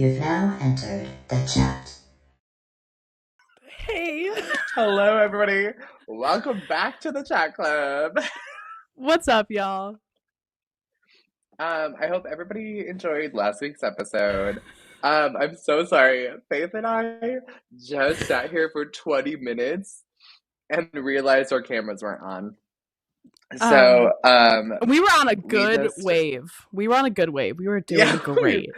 You've now entered the chat. Hey, Hello, everybody. Welcome back to the chat club. what's up, y'all? I hope everybody enjoyed last week's episode. I'm so sorry. Faith and I just sat here for 20 minutes and realized our cameras weren't on. So, We were on a we good just, wave. We were on a good wave. We were doing yeah, great.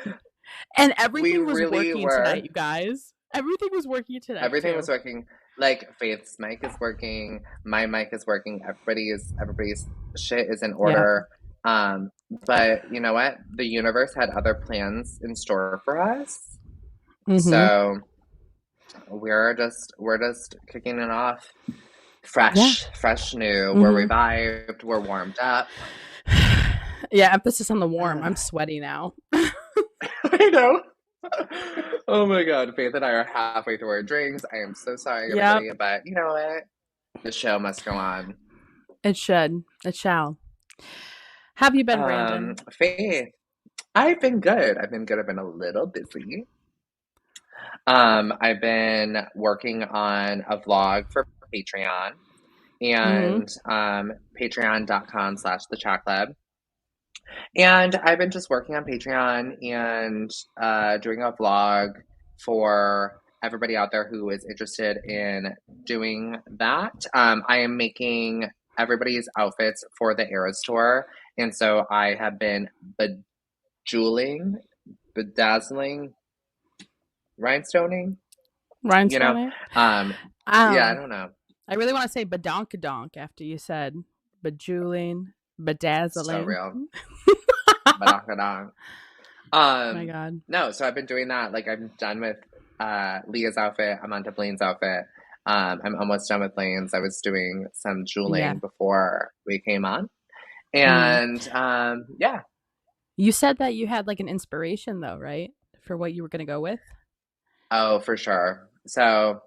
And we everything was really working were. tonight, you guys. Everything was working tonight, Everything too. was working. Like Faith's mic is working, my mic is working, everybody's shit is in order. But you know what? The universe had other plans in store for us. So we're just kicking it off fresh new. We're revived, we're warmed up. Yeah, emphasis on the warm. I'm sweaty now. I know. Oh my god, Faith and I are halfway through our drinks. I am so sorry, everybody, but you know what? The show must go on. It should. It shall. Have you been, Brandon? Faith, I've been good. I've been a little busy. I've been working on a vlog for Patreon and patreon.com/the chat club. And I've been just working on Patreon and doing a vlog for everybody out there who is interested in doing that. I am making everybody's outfits for the Eras tour. And so I have been bedazzling, rhinestoning. You know? Yeah, I don't know. I really want to say badonkadonk after you said bejeweling, bedazzling. So real. Badonkadonk. Oh my god. No, so I've been doing that. Like I'm done with Leah's outfit. I'm on to Blaine's outfit. I'm almost done with Blaine's. I was doing some jeweling before we came on. And yeah. You said that you had like an inspiration though, right? For what you were gonna go with? Oh, for sure. So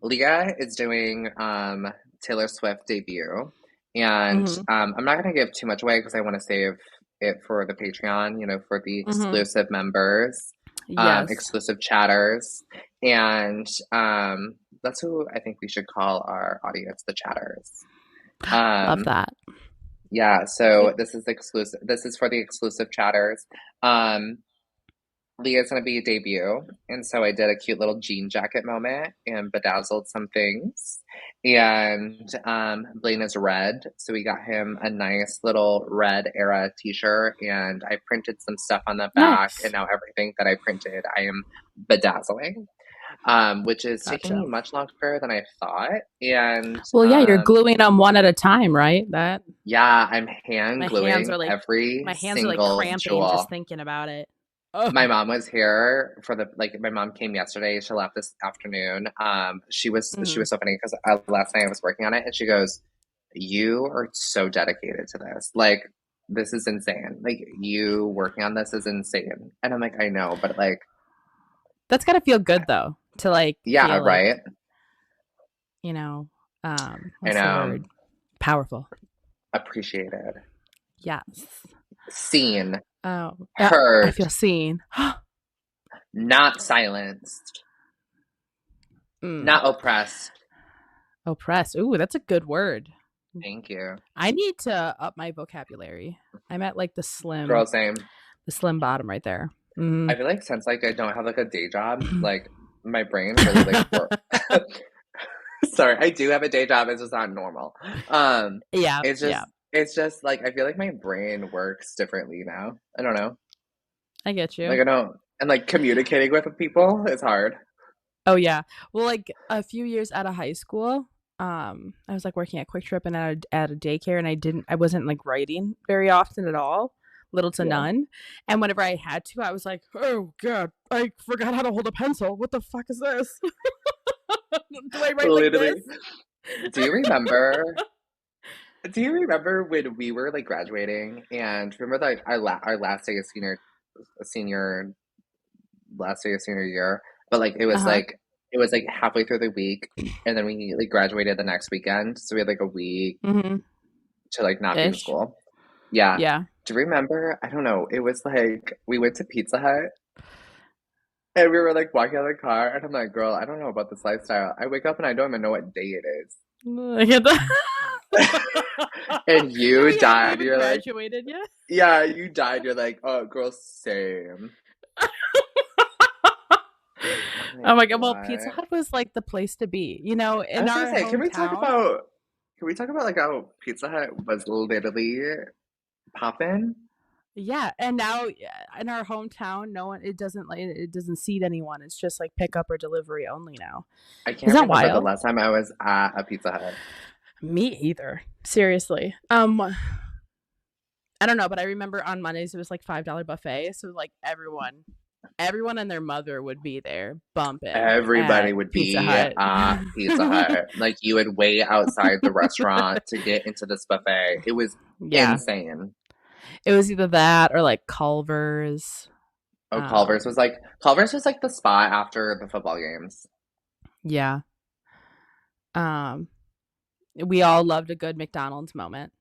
Leah is doing Taylor Swift debut. And I'm not gonna give too much away because I want to save it for the Patreon, you know, for the exclusive members, exclusive chatters. And that's who I think we should call our audience, the chatters. Love that. Yeah, so this is exclusive. This is for the exclusive chatters. Leah's gonna be a debut, and so I did a cute little jean jacket moment and bedazzled some things. And Blaine is red, so we got him a nice little red era t-shirt, and I printed some stuff on the back, and now everything that I printed, I am bedazzling. Which is taking me much longer than I thought. And you're gluing them one at a time, right? Yeah, I'm hand gluing every my hands single are like cramping jewel. just thinking about it. My mom was here for my mom came yesterday. She left this afternoon. She was so funny because last night I was working on it, and she goes, "You are so dedicated to this. Like, this is insane. Like, you working on this is insane." And I'm like, "I know, but like, that's gotta feel good though to like, yeah, right? You know, I know, powerful, appreciated, yes, seen." Oh, heard. I feel seen. Not silenced. Not oppressed. Oppressed. Ooh, that's a good word. Thank you. I need to up my vocabulary. I'm at like the slim. Girl, same. The slim bottom right there. I feel like since like I don't have like a day job, like my brain really like works. Sorry, I do have a day job. It's just not normal. It's just like I feel like my brain works differently now. I don't know. I get you. Like I don't, and like communicating with people is hard. Oh yeah. Well, like a few years out of high school, I was like working at Quick Trip and at a daycare, and I wasn't like writing very often at all, little to none. And whenever I had to, I was like, oh god, I forgot how to hold a pencil. What the fuck is this? Do I write literally like this? Do you remember? Do you remember when we were like graduating and remember like our last day of senior year, but like it was like halfway through the week and then we like graduated the next weekend, so we had like a week to like not be in school. Yeah. Do you remember? I don't know. It was like we went to Pizza Hut And we were like walking out of the car, and I'm like, girl, I don't know about this lifestyle. I wake up and I don't even know what day it is. I get that. And you You haven't died. even You're like, graduated yet. yeah, you died. You're like, oh, girl, same. Like, Oh my god! Well, Pizza what? Hut was like the place to be. You know, I in was gonna our say, hometown. can we talk about like how Pizza Hut was literally popping? Yeah, and now in our hometown, no one. It doesn't seat anyone. It's just like pickup or delivery only now. I Isn't can't that remember the wild? last time I was at a Pizza Hut. Me either. Seriously. I don't know, but I remember on Mondays it was like $5 buffet, so like everyone and their mother would be there bumping Everybody at would Pizza be Hut. at Pizza Hut. Like you would wait outside the restaurant to get into this buffet. It was Yeah, insane. it was either that or like Culver's. Oh, Culver's was like the spot after the football games. Yeah. Um, we all loved a good McDonald's moment.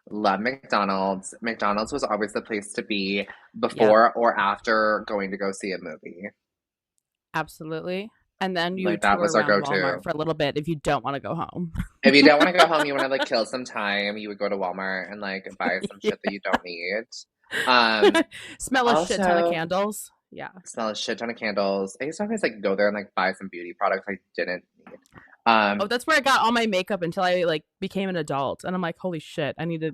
Love McDonald's. McDonald's was always the place to be Yep, before or after going to go see a movie. absolutely. And then you Like would that tour was our around Walmart go-to. for a little bit if you don't want to go home. If you don't want to go home, you want to like kill some time, you would go to Walmart and like buy some shit that you don't need. Smell a shit ton of Also candles. Yeah. smell a shit ton of candles. I used to always like go there and like buy some beauty products I didn't need. Oh, that's where I got all my makeup until I like became an adult, and I'm like, holy shit, I need to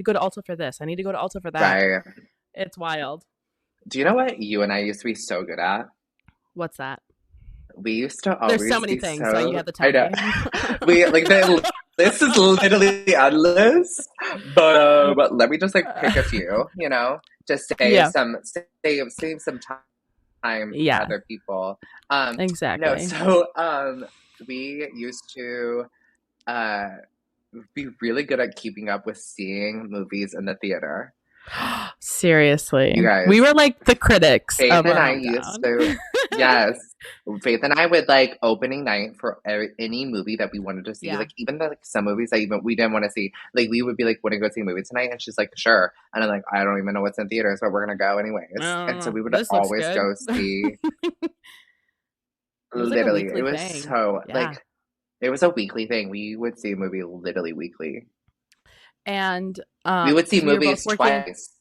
go to Ulta for this. I need to go to Ulta for that. Right. It's wild. Do you know what you and I used to be so good at? What's that? We used to There's so always many be things, so you have to I tell know. me. We like the list is literally endless. But let me just like pick a few, to Yeah. save some time for Yeah. other people. No, Exactly. so we used to uh be really good at keeping up with seeing movies in the theater. Seriously, You guys, we were like the critics Faith of and our I used hometown. to, yes, Faith and I would like opening night for any movie that we wanted to see. Yeah. Like even like some movies that even we didn't want to see. Like we would be like, "Want to go see a movie tonight?" And she's like, "Sure." And I'm like, "I don't even know what's in theaters, but we're gonna go anyways." And so we would This looks always good. go see. It was like a Literally, it weekly was thing. so Yeah. like it was a weekly thing. We would see a movie literally weekly. And We would see because we were both movies working. twice.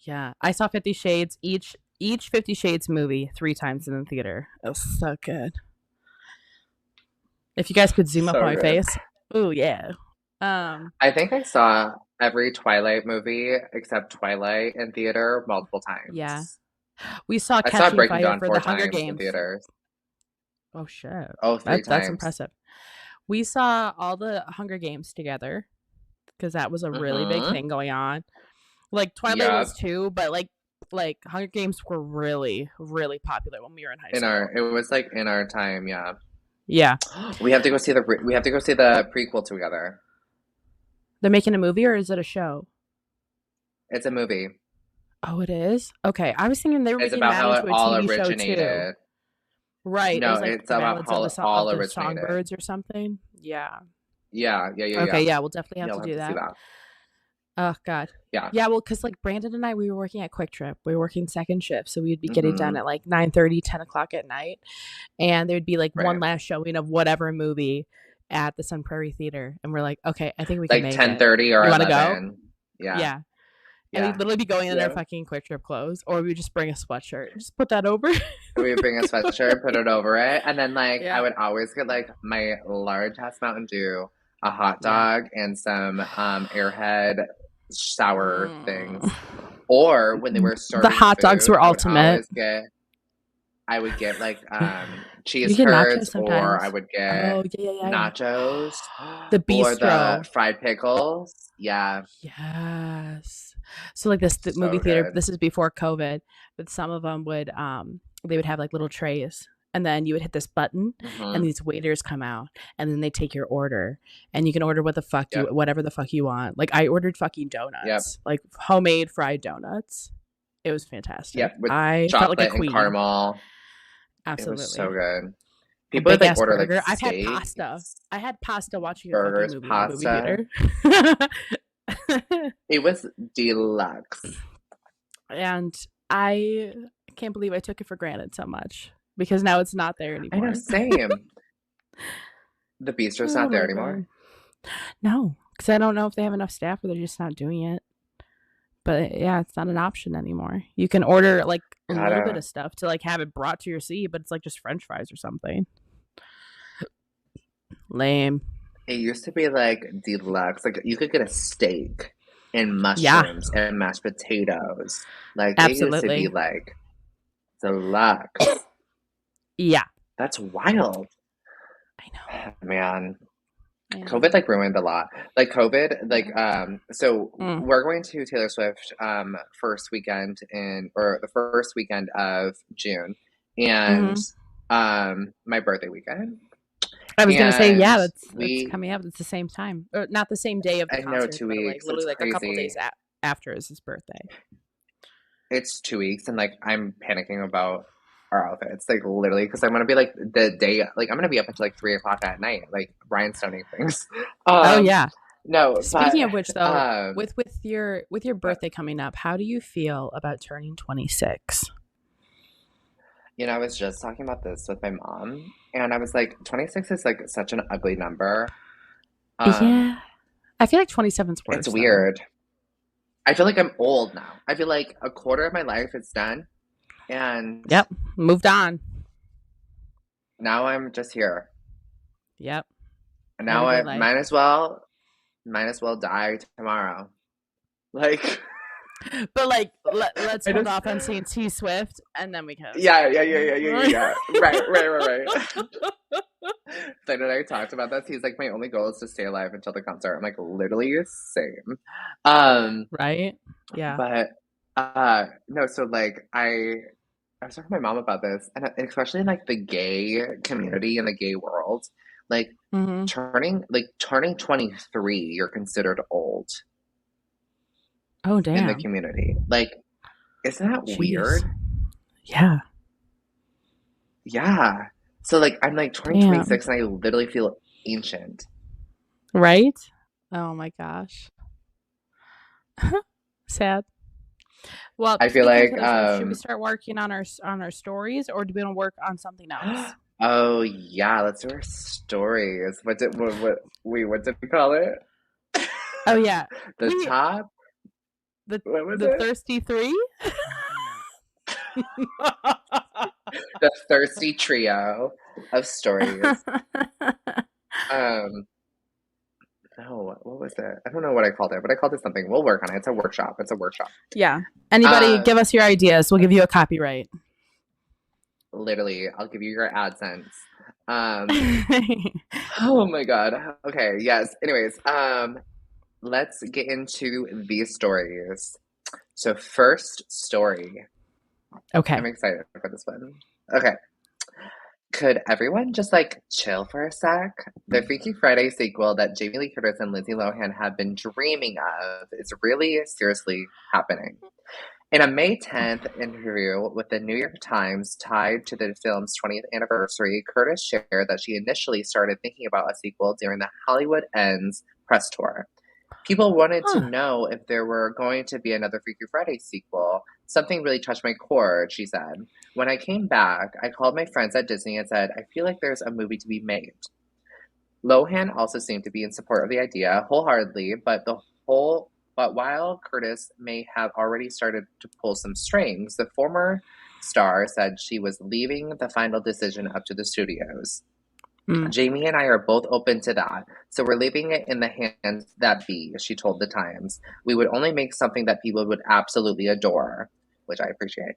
Yeah, I saw 50 Shades, each 50 Shades movie 3 times in the theater. It was so good. If you guys could zoom up So on my good. face. Oh yeah. I think I saw every Twilight movie except Twilight in theater multiple times. Yeah. We saw I saw Catching Breaking Fire Dawn for 4 the Hunger times in Games. theaters. Oh shit. Oh, 3 That's times. impressive. We saw all the Hunger Games together because that was a really big thing going on. Like Twilight was too, but like Hunger Games were really, really popular when we were in high school. It was like in our time, yeah. Yeah. We have to go see the prequel together. They're making a movie or is it a show? It's a movie. Oh, it is? Okay. I was thinking they were It's making about that how into it a all TV show too. originated. Right. No, It was like it's the about ballads how of it the all of the originated. songbirds or something. Yeah. Yeah. Okay, yeah, we'll definitely have You'll to do see that. that. Oh god. Yeah. Yeah, well, because like Brandon and I, we were working at Quick Trip. We were working second shift, so we'd be getting done at like 9:30, 10 o'clock at night, and there'd be like one last showing of whatever movie at the Sun Prairie Theater, and we're like, okay, I think we can like make 10:30 or you 11. Go? Yeah. And we'd literally be going in our fucking Quick Trip clothes, or we would just bring a sweatshirt and just put that over. We would bring a sweatshirt, put it over it, and then like I would always get like my large ass Mountain Dew, a hot dog, and some Airhead sour things. Or when they were serving the hot dogs were ultimate. I would get like cheese get curds, nachos or I would get nachos, the bistro, or the fried pickles. Yeah. Yes. So like this movie theater. This is before COVID, but some of them would they would have like little trays. And then you would hit this button, and these waiters come out, and then they take your order, and you can order whatever the fuck you want. Like I ordered fucking donuts, like homemade fried donuts. It was fantastic. Yep, with I chocolate felt like a queen. and caramel. Absolutely, it was so good. People would like order burger. like I've steak. had pasta. I had pasta watching burgers, a fucking movie pasta. theater. It was deluxe. And I can't believe I took it for granted so much because now it's not there I know, anymore. same. The bistro's not there anymore. No, because I don't know if they have enough staff or they're just not doing it. But yeah, it's not an option anymore. You can order like a little bit of stuff to like have it brought to your seat, but it's like just French fries or something. Lame. It used to be like deluxe. Like you could get a steak and mushrooms and mashed potatoes. Like Absolutely. it used to be like deluxe. Yeah. That's wild. I know. Man. COVID like ruined a lot. Like COVID, like so we're going to Taylor Swift first weekend or the first weekend of June, and my birthday weekend. I was gonna say, yeah, that's coming up. It's the same time, or not the same day of the concert. I know, 2 weeks. Like literally, like a couple days after is his birthday. It's 2 weeks, and like I'm panicking about our outfits, like literally, because I'm gonna be like the day, like I'm gonna be up until like 3:00 at night, like rhinestoning things. Oh yeah. No. Speaking of which, though, with your birthday coming up, how do you feel about turning 26? You know, I was just talking about this with my mom, and I was like, 26 is like such an ugly number. Yeah, I feel like 27's worse. It's weird. I feel like I'm old now. I feel like a quarter of my life is done. And yep, moved on. Now I'm just here. Yep. And now I might as well die tomorrow. Like, but like, let's hold off on seeing T Swift, and then we can. Yeah. Right. Then when I talked about this, he's like, my only goal is to stay alive until the concert. I'm like, literally, same. Right. Yeah. But no, so like I was talking to my mom about this, and especially in like the gay community and the gay world, like turning 23, you're considered old. Oh damn! In the community, like, isn't that weird? Yeah. Yeah. So like I'm like 26, and I literally feel ancient. Right? Oh my gosh. Sad. Well, I feel like should we start working on our stories, or do we want to work on something else? Oh yeah, let's do our stories. What did we call it? Oh yeah, top. The it? Thirsty Three. The thirsty trio of stories. No, what was it? I don't know what I called it, but I called it something. We'll work on it. It's a workshop. Yeah. Anybody give us your ideas. We'll give you a copyright. Literally, I'll give you your AdSense. Oh my God. Okay, yes. Anyways, let's get into these stories. So first story. Okay. I'm excited for this one. Okay. Could everyone just like chill for a sec? The Freaky Friday sequel that Jamie Lee Curtis and Lindsay Lohan have been dreaming of is really seriously happening. In a May 10th interview with the New York Times tied to the film's 20th anniversary, Curtis shared that she initially started thinking about a sequel during the Hollywood Ends press tour. People wanted to know if there were going to be another Freaky Friday sequel. Something really touched my chord, she said. When I came back, I called my friends at Disney and said, I feel like there's a movie to be made. Lohan also seemed to be in support of the idea wholeheartedly, but while Curtis may have already started to pull some strings, the former star said she was leaving the final decision up to the studios. Jamie and I are both open to that, so we're leaving it in the hands that be, she told the Times. We would only make something that people would absolutely adore, which I appreciate.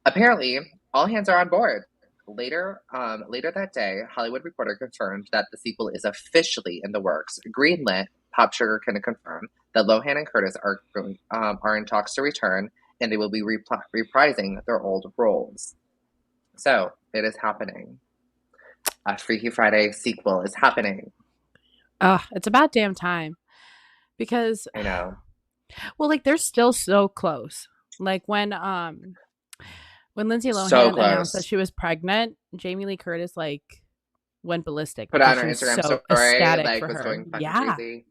Apparently, all hands are on board. Later that day, Hollywood Reporter confirmed that the sequel is officially in the works. Greenlit, Pop Sugar can confirm that Lohan and Curtis are in talks to return, and they will be reprising their old roles. So, it is happening. A Freaky Friday sequel is happening. It's about damn time. Because I know. Well, like they're still so close. Like when Lindsay Lohan announced that she was pregnant, Jamie Lee Curtis like went ballistic. Put on her Instagram story, like was going fucking crazy.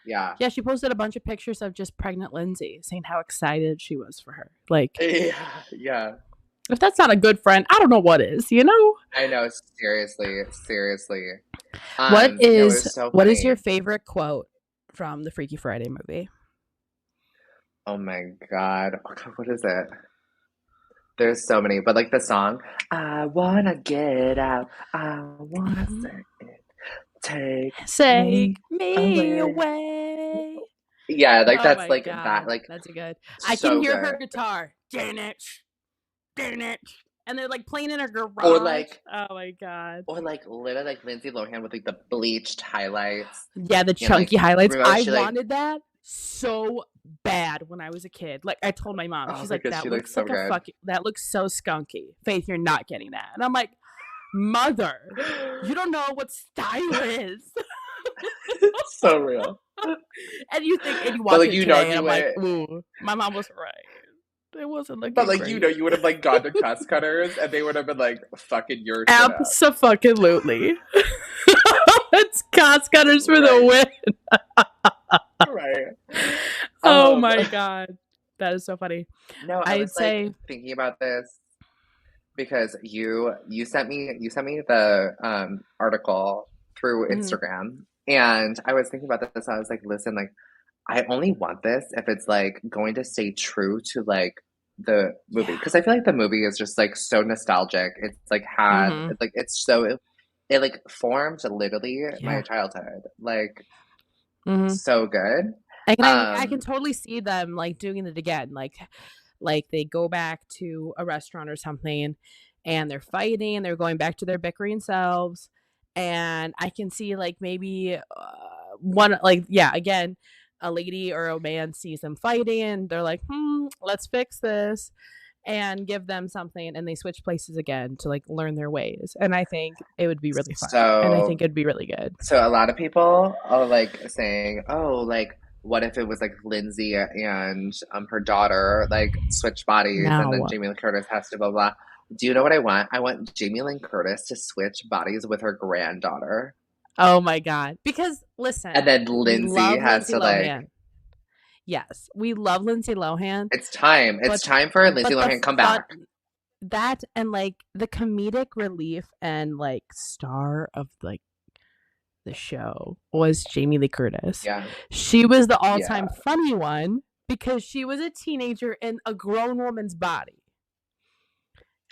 Yeah. Yeah, she posted a bunch of pictures of just pregnant Lindsay, saying how excited she was for her. Like yeah. If that's not a good friend, I don't know what is, you know? I know, seriously. It was so What is funny. your favorite quote from the Freaky Friday movie? Oh my God. Oh God, what is it? There's so many, but like the song, I wanna get out, I wanna say it, take Me away. away. Yeah, like Oh that's my like that, God. like That's a good. I can so hear her good. guitar. Darn it. Darn it. And they're like playing in her Or garage. like, Oh my God. or like literally like Lindsay Lohan with like the bleached highlights Yeah, the and like chunky highlights. remember I she like, wanted that so bad when I was a kid. Like I told my mom, oh she's my like, God, she that looks looks so like a good. fucking, that looks so skunky. Faith, you're not getting that. And I'm like, mother, you don't know what style is. So real. And you think, and you But watch like it you know today, and you I'm like, would, ooh, my mom was right. It wasn't but looking like you know great. you would have like gone to Cuss Cutters and they would have been like fucking your shit up. Abso-fucking-lutely. It's cost cutters for the Right. win. Right. Oh my God. That is so funny. No, I I'd was like say, thinking about this because you sent me the article through mhm, Instagram, and I was thinking about this. I was like, listen, like I only want this if it's like going to stay true to like the movie yeah. because I feel like the movie is just like so nostalgic. It's like hmm it's like it's so it like formed literally my Yeah. childhood. Like hmm so good. I can Um totally see them like doing it again. Like they go back to a restaurant or something and they're fighting, they're going back to their bickering selves. And I can see like maybe one, like, yeah, again, a lady or a man sees them fighting and they're like, let's fix this and give them something. And they switch places again to like learn their ways. And I think it would be really fun. And I think so it'd be really good. So a lot of people are like saying, "Oh, like what if it was like Lindsay and her daughter like switch bodies, and then No. Jamie Lee Curtis has to blah blah." Do you know what I want? I want Jamie Lee Curtis to switch bodies with her granddaughter, Oh my God. Because and listen, then we Lindsay love has Lindsay to like. Lohan. Yes, we love Lindsay Lohan, It's time. It's but time for Lindsay the Lohan to come fun, back. that and like the comedic relief and like star of like the show was Jamie Lee Curtis. Yeah, She was the yeah. all-time funny one because she was a teenager in a grown woman's body.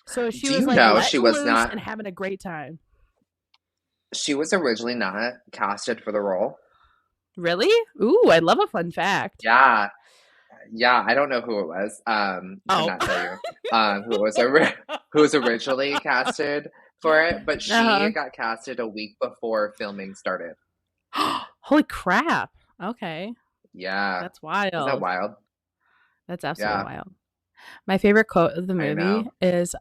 So she Do was you like know she letting was loose not? and having a great time. She was originally not casted for the role. Really? Ooh, I love a fun fact. Yeah, yeah, I don't know who it was. Could Oh. not tell you. Who was originally casted for it, but she uh-huh. got casted a week before filming started. Holy crap. Okay. Yeah, That's isn't that wild. wild? That's absolutely Yeah, wild. My favorite quote of the I movie know. is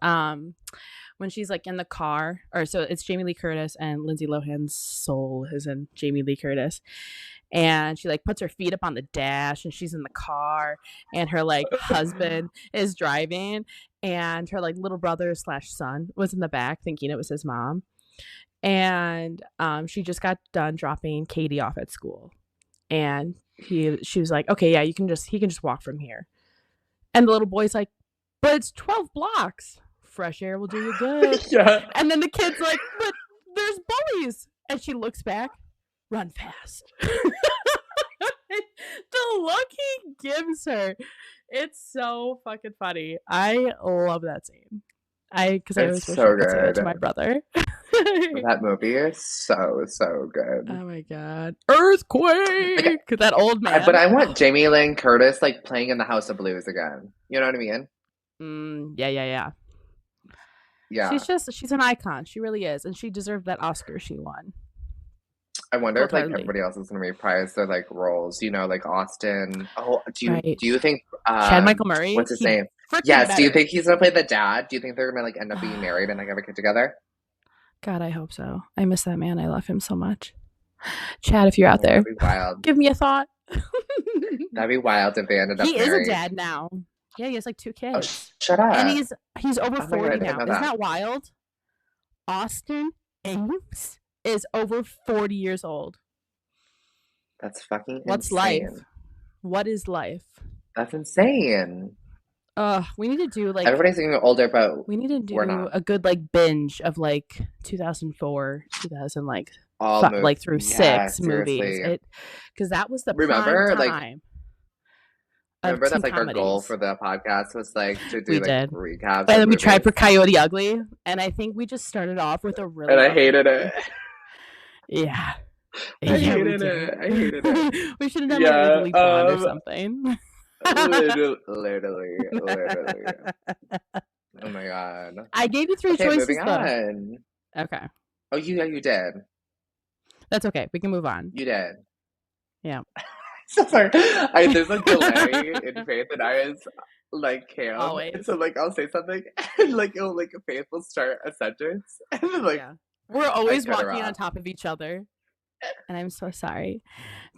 when she's like in the car, or so it's Jamie Lee Curtis and Lindsay Lohan's soul is in Jamie Lee Curtis. And she like puts her feet up on the dash and she's in the car and her like husband is driving and her like little brother slash son was in the back thinking it was his mom. And she just got done dropping Katie off at school. And she was like, okay, yeah, he can just walk from here. And the little boy's like, but it's 12 blocks. Fresh air will do you good. Yeah, And then the kid's like, but there's bullies. And she looks back, run fast. The look he gives her, it's so fucking funny. I love that scene. Because I always it's wish I so could say that good. to my brother. That movie is so good. Oh my God. Like, Earthquake! That old but man. I want Jamie Lynn Curtis like playing in the House of Blues again. You know what I mean? Yeah. Yeah. She's an icon. She really is. And she deserved that Oscar she won. I wonder if like Wholeheartedly. everybody else is gonna reprise their like roles, you know, like Austin. Oh, Right. do you think Chad Michael Murray, what's his he name? freaking Yes, do you better. think he's gonna play the dad? Do you think they're gonna like end up being married and like have a kid together? God, I hope so. I miss that man. I love him so much. Chad, if you're out Oh, there, that'd be wild. give me a thought. That'd be wild if they ended up He is a married. dad now. Yeah, he has like 2 Oh, kids. shut And up. he's over Oh my 40 God, I didn't now. know Isn't that. that wild? Austin Ames is over 40 years old. That's fucking What's insane. life? What is life? That's insane. We need to do like Everybody's getting older, but we need to we're do not. a good like binge of like 2004, 2000 All like through Yeah, 6 movies. seriously. Because that was the prime Remember, like, time of remember teen that's like our goal comedies. for the podcast was like to do We like did. recaps And of then we tried movies. for Coyote Ugly, and I think we just started off with a really And I rough hated movie. it. Yeah. I Yeah, we hated did. it. I hated it. We should have done like Yeah, Legally Blonde or something. literally. Oh my god. I gave you 3 Okay, choices moving though. on. Okay. Oh, you did. That's okay. We can move on. You did. Yeah. So sorry. There's a delay in Faith, and I was like, Cam. Always. So like, I'll say something, and like, it'll like Faith will start a sentence, and then like, Yeah. We're always cut her walking on off. top of each other. And I'm so sorry.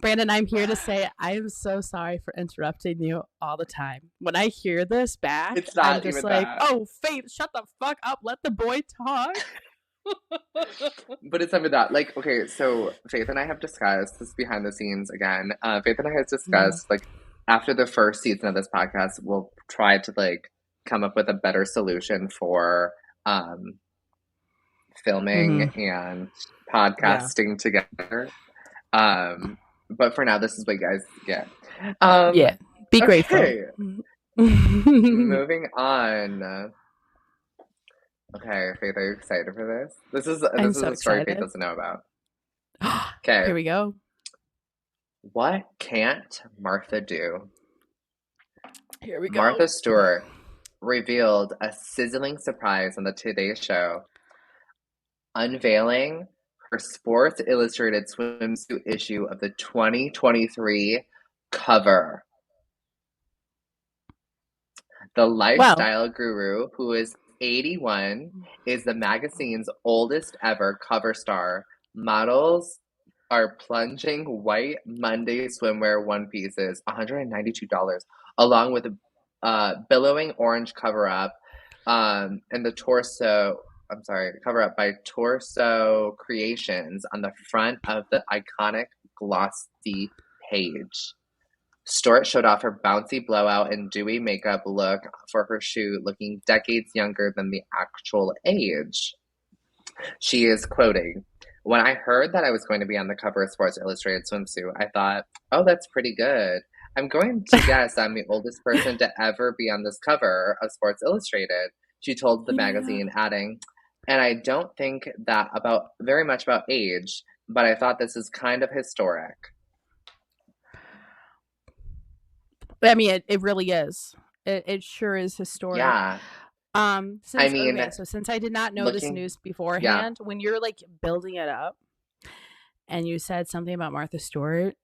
Brandon, I'm here to say I am so sorry for interrupting you all the time. When I hear this back, It's not I'm just even like, that. oh, Faith, shut the fuck up. Let the boy talk. But it's some of that. Like, okay, so Faith and I have discussed this behind the scenes again. Faith and I have discussed like after the first season of this podcast, we'll try to like come up with a better solution for filming and podcasting together. But for now, this is what you guys get. Yeah, be grateful. Moving on. Okay, Faith, are you excited for this? This is so a story excited. Faith doesn't know about. Okay. Here we go. What can't Martha do? Here we go. Martha Stewart revealed a sizzling surprise on the Today Show, unveiling her Sports Illustrated swimsuit issue of the 2023 cover. The lifestyle guru, who is 81, is the magazine's oldest ever cover star. Models are plunging white Monday swimwear one pieces, $192, along with a billowing orange cover up, and the torso. I'm sorry, cover up by Torso Creations on the front of the iconic glossy page. Stewart showed off her bouncy blowout and dewy makeup look for her shoot, looking decades younger than the actual age. She is quoting, "When I heard that I was going to be on the cover of Sports Illustrated swimsuit, I thought, oh, that's pretty good. I'm going to guess I'm the oldest person to ever be on this cover of Sports Illustrated," she told the magazine, adding, "And I don't think that very much about age, but I thought this is kind of historic." I mean, it really is. It sure is historic. Yeah. Since I did not know this news beforehand, when you're like building it up and you said something about Martha Stewart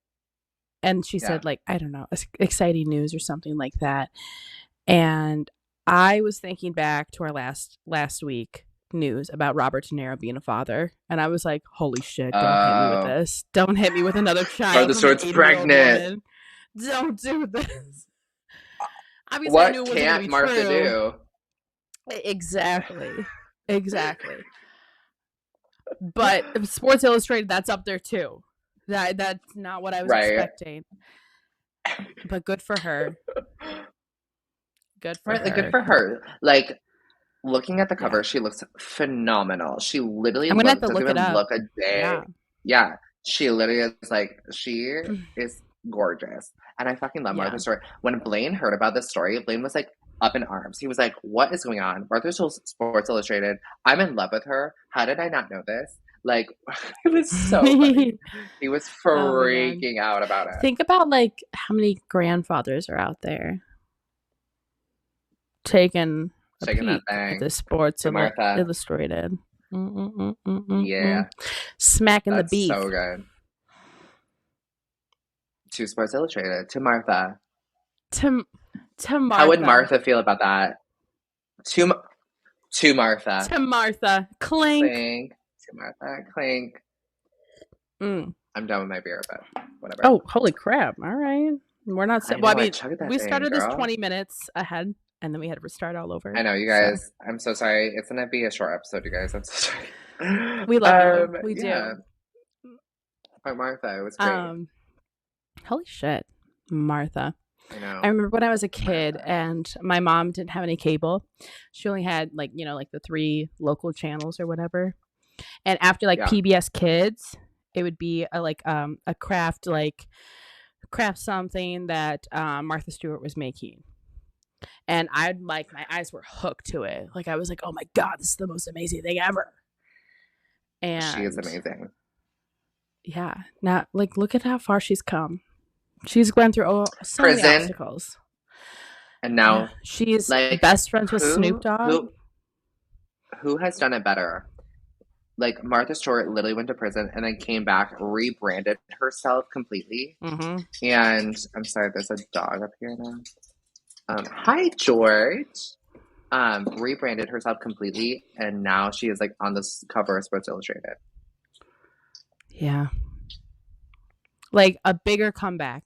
and she said like, I don't know, exciting news or something like that. And I was thinking back to our last week news about Robert De Niro being a father. And I was like, holy shit, don't hit me with this. Don't hit me with another child. Martha Stewart's pregnant. Don't do this. Obviously, what I knew it wasn't can't Martha true. do? Exactly. But Sports Illustrated, that's up there too. That's not what I was expecting. But good for her. Good for her. Good for her. Like, looking at the cover, she looks phenomenal. She literally doesn't even look a day. Yeah. She literally is like, she is gorgeous. And I fucking love Martha Stewart. When Blaine heard about this story, Blaine was like up in arms. He was like, what is going on? Martha Stewart, Sports Illustrated. I'm in love with her. How did I not know this? Like, it was so funny. He was freaking out about it. Think about like how many grandfathers are out there taking a peek at the Sports Illustrated. Yeah. Smacking the beef. So good. To Sports Illustrated. To Martha. To Martha. How would Martha feel about that? To Martha. To Martha. Clink. Clink. To Martha. Clink. I'm done with my beer, but whatever. Oh, holy crap. All right. We're not... we started this 20 minutes ahead, and then we had to restart all over. I know, you guys. So. I'm so sorry. It's going to be a short episode, you guys. I'm so sorry. We love you. We do. But Martha, it was great. Holy shit. Martha. I know. I remember when I was a kid and my mom didn't have any cable. She only had like, like the 3 local channels or whatever. And after like PBS Kids, it would be a craft something that Martha Stewart was making. And my eyes were hooked to it. Like I was like, "Oh my god, this is the most amazing thing ever." And she is amazing. Yeah. Now look at how far she's come. She's gone through so many obstacles. And now she's best friends with Snoop Dogg. Who has done it better? Like Martha Stewart literally went to prison and then came back, rebranded herself completely. Mm-hmm. And I'm sorry, there's a dog up here now. Hi, George. Rebranded herself completely, and now she is like on the cover of Sports Illustrated. Yeah. Like a bigger comeback.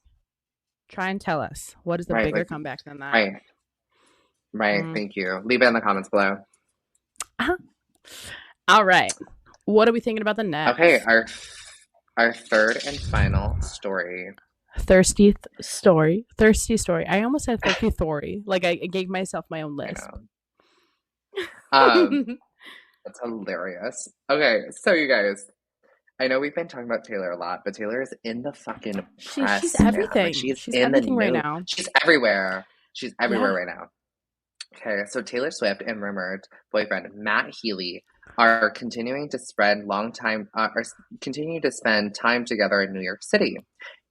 Try and tell us. What is the bigger comeback than that? Right. Thank you. Leave it in the comments below. All right. What are we thinking about the next? Okay, our third and final story. Thirsty story. I almost said thirsty story. Like I gave myself my own list. That's hilarious. Okay, so you guys, I know we've been talking about Taylor a lot, but Taylor is in the fucking press. She's everything. Like, she's in everything the right now. She's everywhere. She's everywhere right now. Okay, so Taylor Swift and rumored boyfriend Matt Healy are continuing to spend time together in New York City.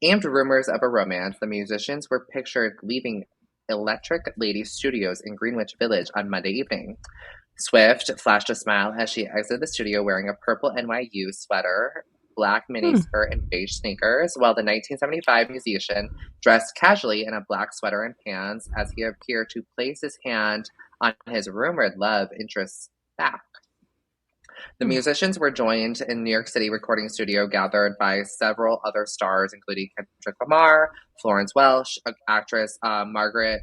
Amid rumors of a romance, the musicians were pictured leaving Electric Lady Studios in Greenwich Village on Monday evening. Swift flashed a smile as she exited the studio wearing a purple NYU sweater, black mini skirt, and beige sneakers, while the 1975 musician dressed casually in a black sweater and pants as he appeared to place his hand on his rumored love interest's back. The musicians were joined in New York City recording studio gathered by several other stars, including Kendrick Lamar, Florence Welch, actress Margaret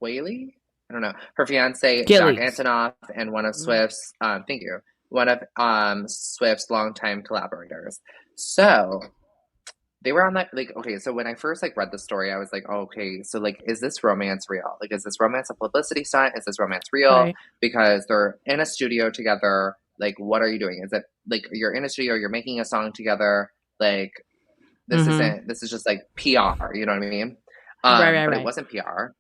Whaley? I don't know. Her fiance, Jack Antonoff, and one of Swift's, Swift's longtime collaborators. So they were on that, okay, so when I first read the story, I was like, oh, okay, so is this romance real? Is this romance a publicity stunt? Is this romance real? Right. Because they're in a studio together. What are you doing? Is it you're in a studio, you're making a song together? This is just PR, you know what I mean? Right. It wasn't PR.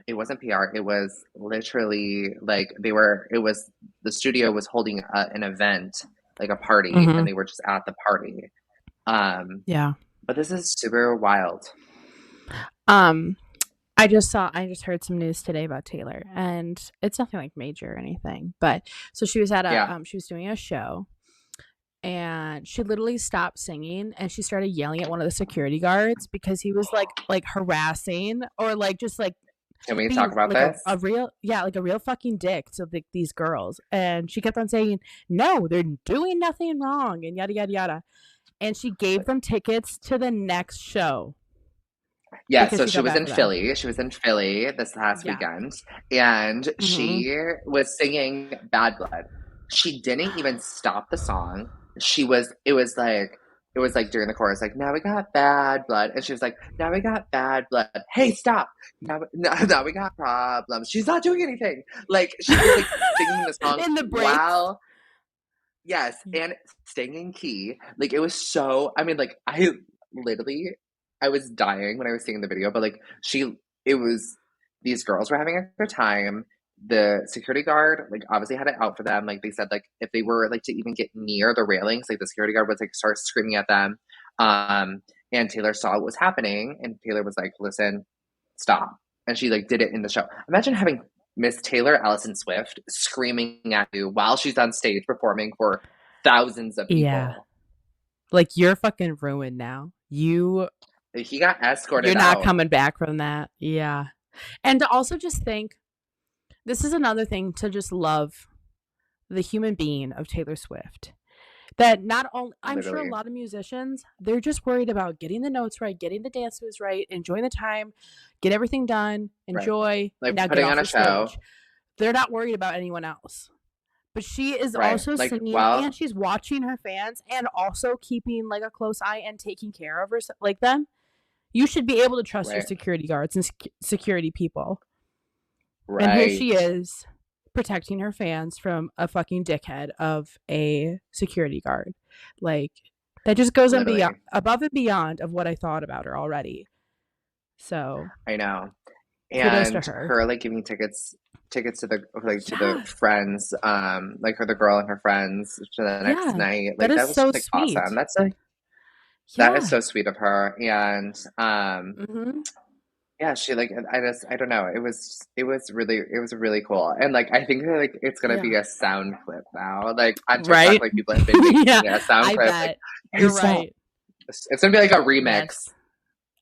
It wasn't PR. It was literally the studio was holding an event, a party, and they were just at the party. Yeah. But this is super wild. I just heard some news today about Taylor, and it's nothing major or anything. But so she was at she was doing a show, and she literally stopped singing and she started yelling at one of the security guards because he was harassing or just Can we talk about this? A real fucking dick to these girls. And she kept on saying, no, they're doing nothing wrong and yada, yada, yada. And she gave them tickets to the next show. Yeah, so she was in Philly. She was in Philly this last weekend. And she was singing Bad Blood. She didn't even stop the song. It was during the chorus, now we got bad blood. And she was like, now we got bad blood. Hey, stop. Now we got problems. She's not doing anything. She was singing the song in the break. Wow. Yes. And staying in key. It was so, I was dying when I was seeing the video, but these girls were having a good time. The security guard, obviously had it out for them. They said, if they were, to even get near the railings, the security guard would, start screaming at them. And Taylor saw what was happening, and Taylor was like, listen, stop. And she, did it in the show. Imagine having Miss Taylor Allison Swift screaming at you while she's on stage performing for thousands of people. Yeah. You're fucking ruined now. He got escorted You're not coming back from that. Yeah. And to also just think, this is another thing to just love the human being of Taylor Swift. That not only, I'm sure a lot of musicians, they're just worried about getting the notes right, getting the dance moves right, enjoying the time, get everything done, enjoy, now putting on a show. Stage. They're not worried about anyone else. But she is also singing, and she's watching her fans and also keeping a close eye and taking care of her them. You should be able to trust your Right. security guards and security people. Right. And here she is protecting her fans from a fucking dickhead of a security guard. Like, that just goes above and beyond of what I thought about her already. So I know. kudos to And her. her like giving tickets to the friends, like the girl and her friends to the next night. Like that was so like sweet. awesome. That's like that is so sweet of her. And yeah, she like I don't know. It was really cool. And like I think that, like it's gonna be a sound clip now. Like on TikTok, like people have been making a sound clip. Bet. Like, you're right. It's gonna be like a remix. Yes.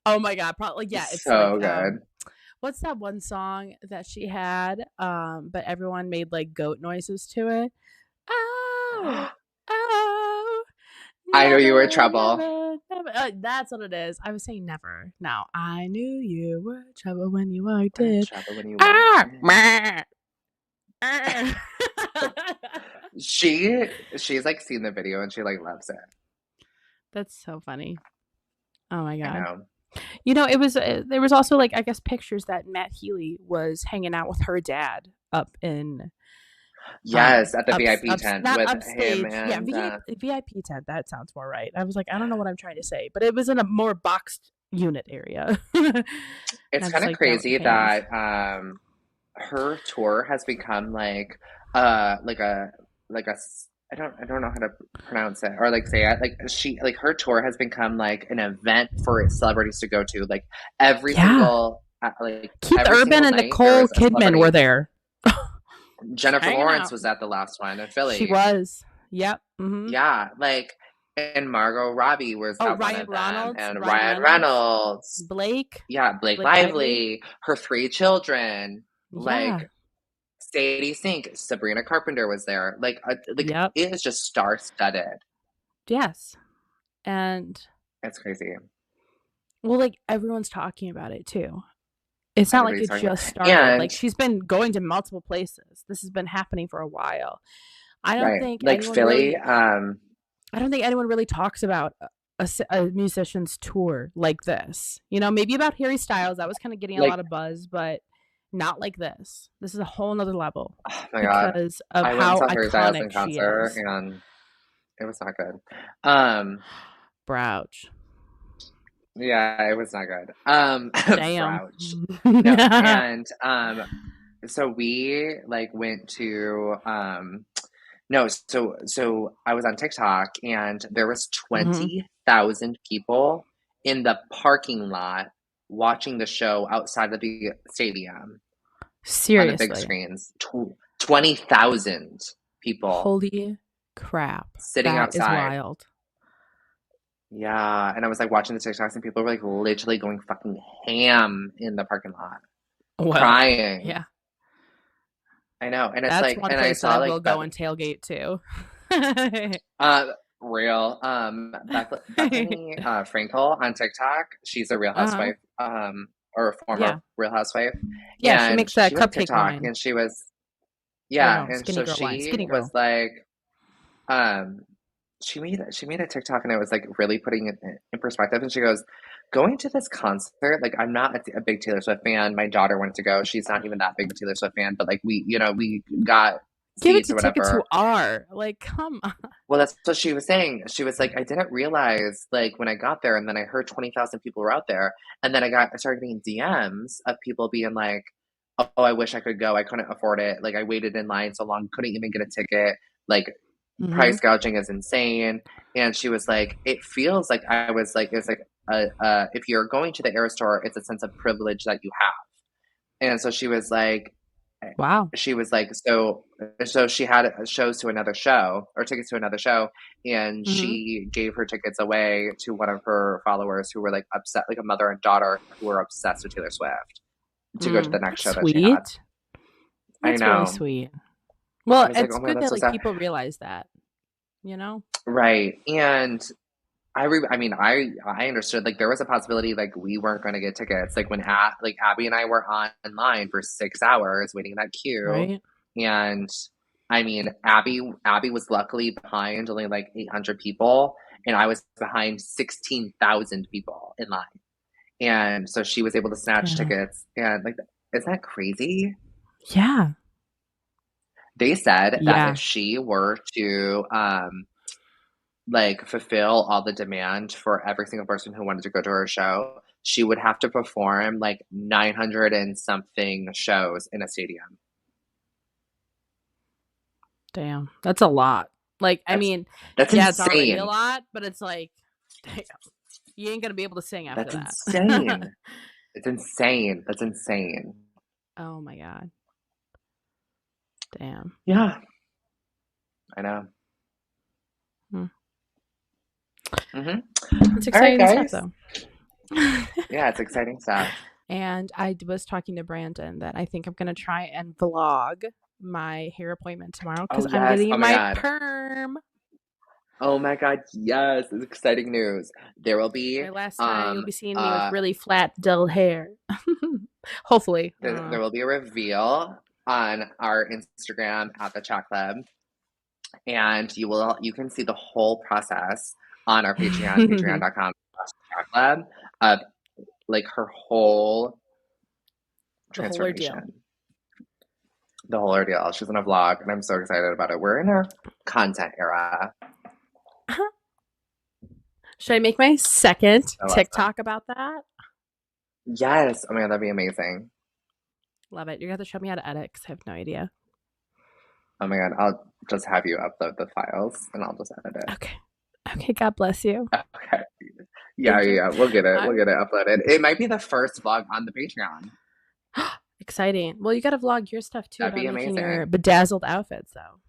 Oh my god, probably it's so like, good. What's that one song that she had? But everyone made like goat noises to it. Oh, oh. I knew you were in trouble. Never. That's what it is. I was saying never. No, I knew you were in trouble when you walked in. She's like seen the video and she like loves it. That's so funny. Oh my god. I know. You know, it was there was also like I guess pictures that Matt Healy was hanging out with her dad up in at the VIP tent with upstage. him and VIP tent. That sounds more right. I was like, I don't know what I'm trying to say, but it was in a more boxed unit area. It's kind of crazy that her tour has become like a I don't know how to pronounce it or like say it. Like her tour has become like an event for celebrities to go to. Like every single like Keith every Urban and Nicole Kidman were there. Jennifer Lawrence was at the last one in Philly. She was. Yep. Mm-hmm. Yeah, like and Margot Robbie was at Ryan one of them, and Ryan Reynolds, Blake. Yeah, Blake Lively, her 3 children, like Sadie Sink, Sabrina Carpenter was there. Like it is just star-studded. Yes, and it's crazy. Well, like everyone's talking about it too. It's not like it just started. Like she's been going to multiple places. This has been happening for a while. I don't think like Philly. I don't think anyone really talks about a musician's tour like this. You know, maybe about Harry Styles. That was kind of getting a lot of buzz, but not like this. This is a whole nother level. Oh my god! Because of I how went to Harry Styles in iconic concert, she is. and it was not good. Brouch. Yeah, it was not good. Damn. Brouch. No, and so we like went to no, so I was on TikTok and there was 20,000 people in the parking lot watching the show outside of the stadium. Seriously. On the big screens. 20,000 people. Holy crap. Sitting outside. That is wild. Yeah, and I was like watching the TikToks and people were like literally going fucking ham in the parking lot. Crying. Yeah. I know, and it's that's like, one and place I saw that will go and tailgate too. Real. Bethany Frankel on TikTok. She's a Real Housewife, or a former Real Housewife. Yeah, she makes that cupcake wine, and she was, and so she was like, she made a TikTok and it was like really putting it in perspective. And she goes, going to this concert, like I'm not a big Taylor Swift fan. My daughter wanted to go. She's not even that big a Taylor Swift fan, but like we got give it to tickets who are. Like, come on. Well, that's what she was saying. She was like, I didn't realize like when I got there and then I heard 20,000 people were out there. And then I started getting DMs of people being like, oh, I wish I could go. I couldn't afford it. Like I waited in line so long, couldn't even get a ticket. Like price gouging is insane. And she was like, it feels like I was like, it's like, if you're going to the Eras Tour, it's a sense of privilege that you have. And so she was like, wow. She was like, so she had shows to another show or tickets to another show. And she gave her tickets away to one of her followers who were like upset, like a mother and daughter who were obsessed with Taylor Swift to go to the next show that she had. That's I know. Really sweet. Well, it's like, good that like people realize that, you know? Right. And I understood like there was a possibility like we weren't going to get tickets like when Abby and I were online for 6 hours waiting in that queue. Right. And I mean, Abby was luckily behind only like 800 people and I was behind 16,000 people in line. And so she was able to snatch Yeah. tickets. And like, isn't that crazy? Yeah. They said that Yeah. if she were to like fulfill all the demand for every single person who wanted to go to her show, she would have to perform like 900 and something shows in a stadium. Damn. That's a lot. Like, I mean, That's yeah, it's already a insane. lot, but it's like, damn, you ain't gonna be able to sing after That's that. insane. It's insane. That's insane. Oh my God. Damn. Yeah. I know. Hmm. Mm-hmm. It's All right, exciting stuff, guys. though. Yeah, it's exciting stuff. And I was talking to Brandon that I think I'm gonna try and vlog my hair appointment tomorrow because Oh, I'm yes. getting Oh, my my God. perm. Oh, my God. Yes. It's exciting news. There will be My last time you'll be seeing me with really flat, dull hair. Hopefully. there will be a reveal on our Instagram at the Chat Club, and you can see the whole process on our Patreon, patreon.com/Chat Club, of like her whole The whole ordeal. transformation. The whole ordeal. She's in a vlog, and I'm so excited about it. We're in our content era. Should I make my second I TikTok about that? Yes. Oh my God, that'd be amazing. Love it. You're going to have to show me how to edit because I have no idea. Oh my God, I'll just have you upload the files and I'll just edit it. Okay. Okay, God bless you. Okay. Yeah, we'll get it. We'll get it uploaded. It might be the first vlog on the Patreon. Exciting. Well, you got to vlog your stuff too. That'd be about making amazing. your bedazzled outfits, though.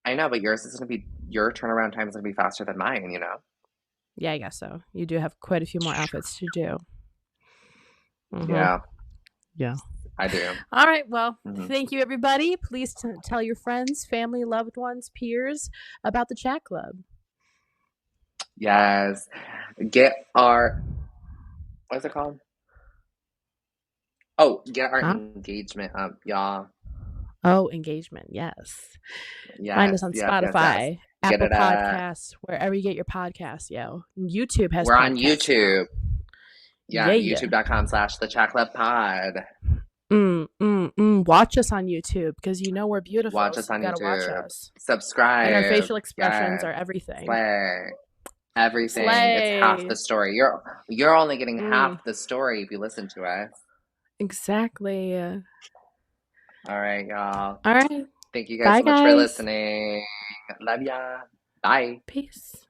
I know, but your turnaround time is gonna be faster than mine, you know? Yeah, I guess so. You do have quite a few more outfits to do. Mm-hmm. Yeah. Yeah. I do. All right. Well, thank you, everybody. Please tell your friends, family, loved ones, peers about the Chat Club. Yes. Get our, what's it called? Oh, get our engagement up, y'all. Oh, engagement. Yes. Find us on Spotify, Apple Podcasts, wherever you get your podcasts, yo. YouTube has We're podcasts on YouTube. now. Yeah, youtube.com/the Chat Club Pod. Watch us on YouTube because you know we're beautiful. Watch us on YouTube. Watch us. Subscribe. And our facial expressions are everything. Slay. Everything. Slay. It's half the story. You're only getting half the story if you listen to us. Exactly. All right, y'all. All right. Thank you guys so much for listening. Love ya. Bye. Peace.